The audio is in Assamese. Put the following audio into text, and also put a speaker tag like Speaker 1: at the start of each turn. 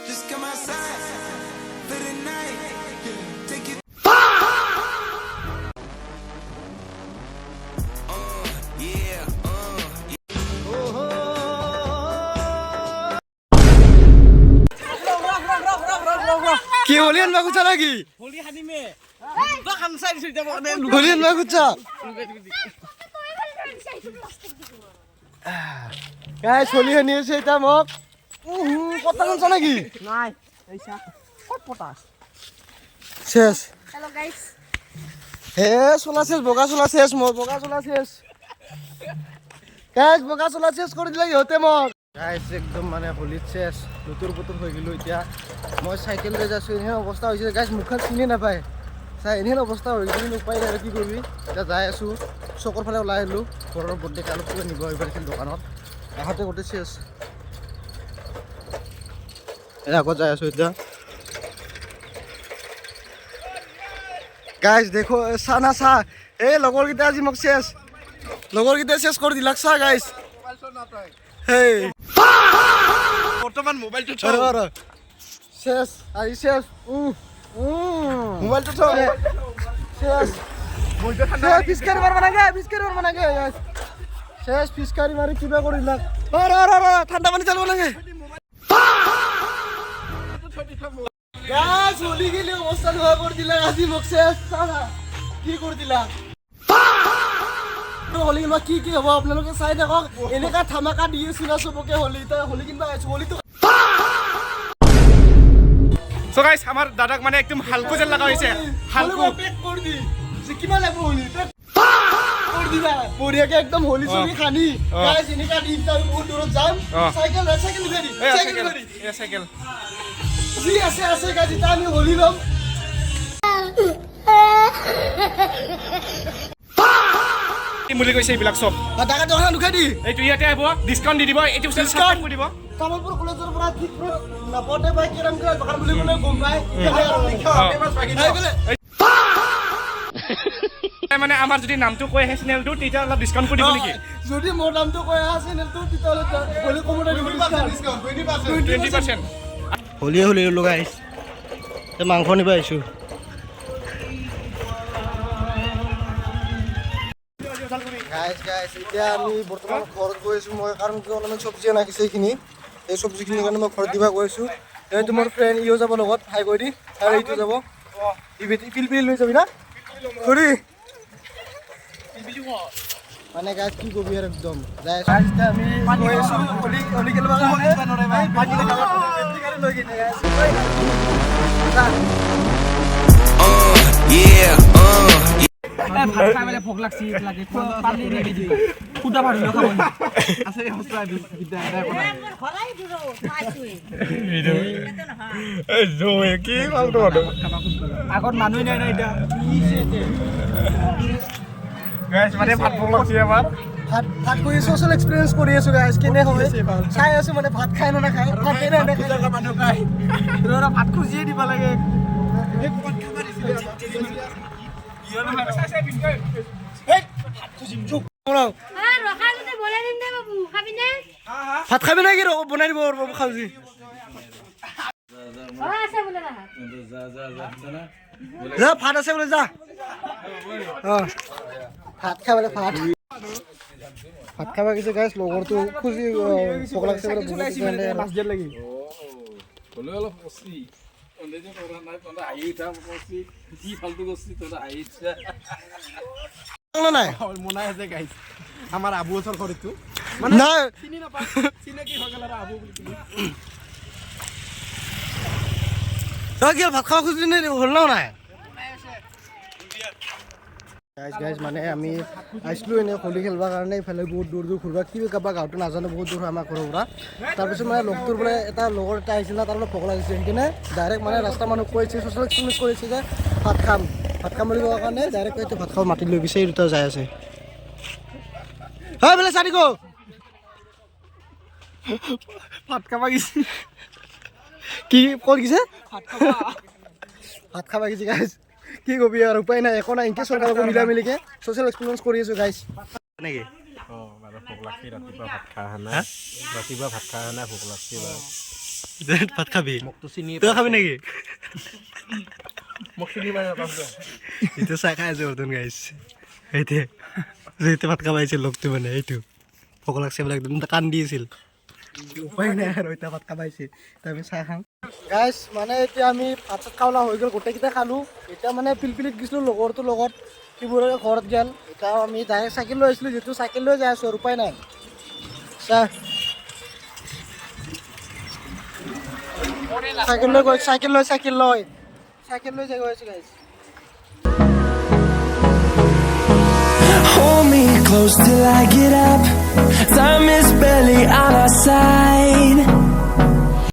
Speaker 1: Just come outside for the night. Take it. Yeah.
Speaker 2: কি হোলি আনবা খুঁজা নাকি
Speaker 3: হোলি খানিমে তই খান চাই দিছ এতিয়া মানে
Speaker 2: হোলি আনবা খুঁজা গাইছ হোলি আনি আছে এতিয়া মোক পতা খানছা নাকি
Speaker 3: নাই এইছা কত পটাস
Speaker 2: শেষ
Speaker 4: Hello guys.
Speaker 2: হে চলা শেষ বগা চলা শেষ মোৰ বগা চলা শেষ গাইছ বগা চলা শেষ কৰি দিলে ইহঁতে মোক গাইছ একদম মানে হোলিত শেষ লুতুৰ পুতুৰ হৈ গ'লো এতিয়া মই চাইকেল লৈ যাইছোঁ এনেহেন অৱস্থা হৈছে গাইছ মুখখন চিনি নাপায় চাই এনেহেন অৱস্থা হৈ গৈছে উপায় নাই আৰু কি কৰিবি এতিয়া যাই আছোঁ চকৰ ফালে ওলাই আহিলোঁ ঘৰৰ বৰ্ডেক অলপ কিবা নিব আহিছিল দোকানত আহোঁতে গোটেই শেষ এই আগত যাই আছোঁ এতিয়া গাইজ দেখো চা না চা এই লগৰকেইটা আজি মোক শেষ লগৰকেইটা শেষ কৰি দিলাক চা গাইজ হেই
Speaker 3: বৰ্তমান মোবাইলটো
Speaker 2: শেষ আজি শেষ মোবাইলটো থ শেষ ফিচকাৰী মাৰিব নাগে ফিচকাৰী মাৰিব নাগে গাইজ শেষ ফিচকাৰী মাৰি কিবা কৰি দিলাক ঠাণ্ডা পানী চালিব লাগে গাছ হোলি গেলি অবস্থা নোহোৱা কৰি দিলা আজি মোক শেষ কি কৰি দিলা হোলি কিনবা কি কি হ'ব আপোনালোকে চাই থাকক এনেকা ধামাকা দি আছো না চবকে হোলি হোলি কিনবা আহিছো হোলিটো
Speaker 3: সো গাইস আমার দাদাক মানে একদম হালকো যেন লাগা হইছে হালকো
Speaker 2: পেক কৰি দি যে কিমান লাগিব হোলি পেক কৰি দিবা বঢ়িয়াকে একদম হোলি চলি খানি গাইছ এনেকা দি আমি বহুত দূৰত যাম চাইকেল লৈ দি
Speaker 3: সাইকেল
Speaker 2: জি আছে গাইছ এটা আমি হোলি লম
Speaker 3: কি মুলি কৈছে এইবিলাক সব
Speaker 2: টাকা দোকান ঢুকাই দি
Speaker 3: এইটো ইয়াতে আহিব ডিসকাউন্ট দি দিব এইটো ডিসকাউন্ট কৰি দিব
Speaker 2: তামলপুৰ কলেজৰ পৰা ঠিক নাপতে পাই কিৰাম কিৰা দোকান বুলি ক'লে গম পাই
Speaker 3: মানে আমাৰ যদি নামটো কৈ আহে চেনেলটো তেতিয়া অলপ ডিসকাউন্ট কৰি দিব নেকি
Speaker 2: যদি মোৰ নামটো কৈ আহে চেনেলটো তেতিয়াহ'লে হোলি কমতে দিব ডিসকাউন্ট
Speaker 3: 20%
Speaker 2: হোলি লগাইছ এই মাংস নিব আহিছোঁ গাইছ এতিয়া আমি বৰ্তমান ঘৰত গৈ আছোঁ মই কাৰণ কিয় অলপমান চব্জি নাখিছে এইখিনি এই চব্জিখিনিৰ কাৰণে মই ঘৰত দিব গৈ আছোঁ এইটো মোৰ ফ্ৰেণ্ড ইও যাব লগত হাই কৰি দি আৰু এইটো যাব পিলপিলি লৈ যাবি না ঘূৰি মানে গাইছ কি কবি আৰু একদম যাই আমি গৈ আছোঁ হোলি খেলিবৰ
Speaker 1: Yeah.
Speaker 3: ভাত খাই মানে ভোক লাগছি লাগে পানি ৰেডি দি কুটা ভাত লৈ খাব আছে হস্তা বিদ্যা এটা কথা
Speaker 4: ঘৰাই দিৰো পাইছোই
Speaker 3: এই জোয়ে কি ভালটো আগত মানুহ নাই না এটা গাইস মানে ভাত ভোক লাগছি এবাৰ
Speaker 2: ভাত কৰি সোশ্যাল এক্সপেৰিয়েন্স কৰি আছো গাইস কেনে হয় চাই আছো মানে ভাত খাই না নাখায় ভাত কেনে নাখায়
Speaker 3: মানুহ খাই তোৰা ভাত খুজিয়ে দিব লাগে এই ক'ত খাবা দিছিল
Speaker 2: ভাত খাবি না কি বনাই দিব খাবি যা ভাত আছে বোলে যা ভাত খাবলে ভাত খাবা কিছু গাইছ লগৰটো খুজি ভোক লাগিছে বোলে
Speaker 3: মাছ দিয়া লাগি
Speaker 2: নাই
Speaker 3: মনাই আছে গাইছ আমাৰ আবু ওচৰ ঘৰটো
Speaker 2: নাই
Speaker 3: চিনি নাপায় চিনাকি হৈ গ'ল আৰু আবু বুলি
Speaker 2: তই কি ভাত খাব খুজিলি নে হ'ল ন নাই গাইজ মানে আমি আহিছিলোঁ এনেই হোলি খেলিবৰ কাৰণে ইফালে বহুত দূৰ ঘূৰিব কি কাৰোবাৰ গাঁৱটো নাজানো বহুত দূৰ হয় আমাৰ ঘৰৰ পৰা তাৰপিছত মানে লগটোৰ বোলে এটা লগৰ এটা আহিছিল না তাৰ অলপ ভোক লাগিছে সেইকাৰণে ডাইৰেক্ট মানে ৰাস্তা মানুহ কৈছে ছ'চিয়েল এক্সপেৰিয়েন্স কৰিছে যে ভাত খাম বুলি কোৱাৰ কাৰণে ডাইৰেক্ট এইটো ভাত খাব মাতি লৈ গৈছে এই দুটা যাই আছে হয় বোলে চাৰি গো
Speaker 3: ভাত খাবা গিছি
Speaker 2: কি ক'ত গৈছে ভাত খাবা গৈছে গাইজ কি কবি আৰু উপায় নাই একো নাই ইনকে চৰকাৰকো মিলাই মিলিকে ছ'চিয়েল এক্সপেৰিয়েন্স কৰি আছোঁ গাইজ নেকি
Speaker 3: মানে ভোক লাগছি ৰাতিপুৱা ভাত খোৱা নাই ভোক লাগছি
Speaker 2: ভাত খাবি
Speaker 3: মোকতো চিনি
Speaker 2: তই খাবি নেকি
Speaker 3: মোক চিনি পাই নাপাম
Speaker 2: এইটো চাই খাই আছে বৰ্তমান গাইছ এইটো যেতিয়া ভাত খাব আহিছিল লগটো মানে এইটো ভোক লাগছে বোলে একদম কান্দি আছিল উপায় নাই আৰু এতিয়া ভাত খাব আহিছে এতিয়া আমি চাহ খাওঁ গাইছ মানে এতিয়া আমি ভাত চাত খাওলা হৈ গ'ল গোটেইকেইটা খালোঁ এতিয়া মানে পিলপিলিত গৈছিলোঁ লগৰটোৰ লগত সিবোৰে ঘৰত গ'ল এতিয়া আমি ডাইৰেক্ট চাইকেল লৈ আহিছিলোঁ যিহেতু চাইকেল লৈ যাই আছোঁ আৰু উপায় নাই চাহ চাইকেল লৈ গৈ চাইকেল লৈ যাই গৈ আছোঁ গাইছ
Speaker 5: Hold me close till I get up. Time is barely on our side.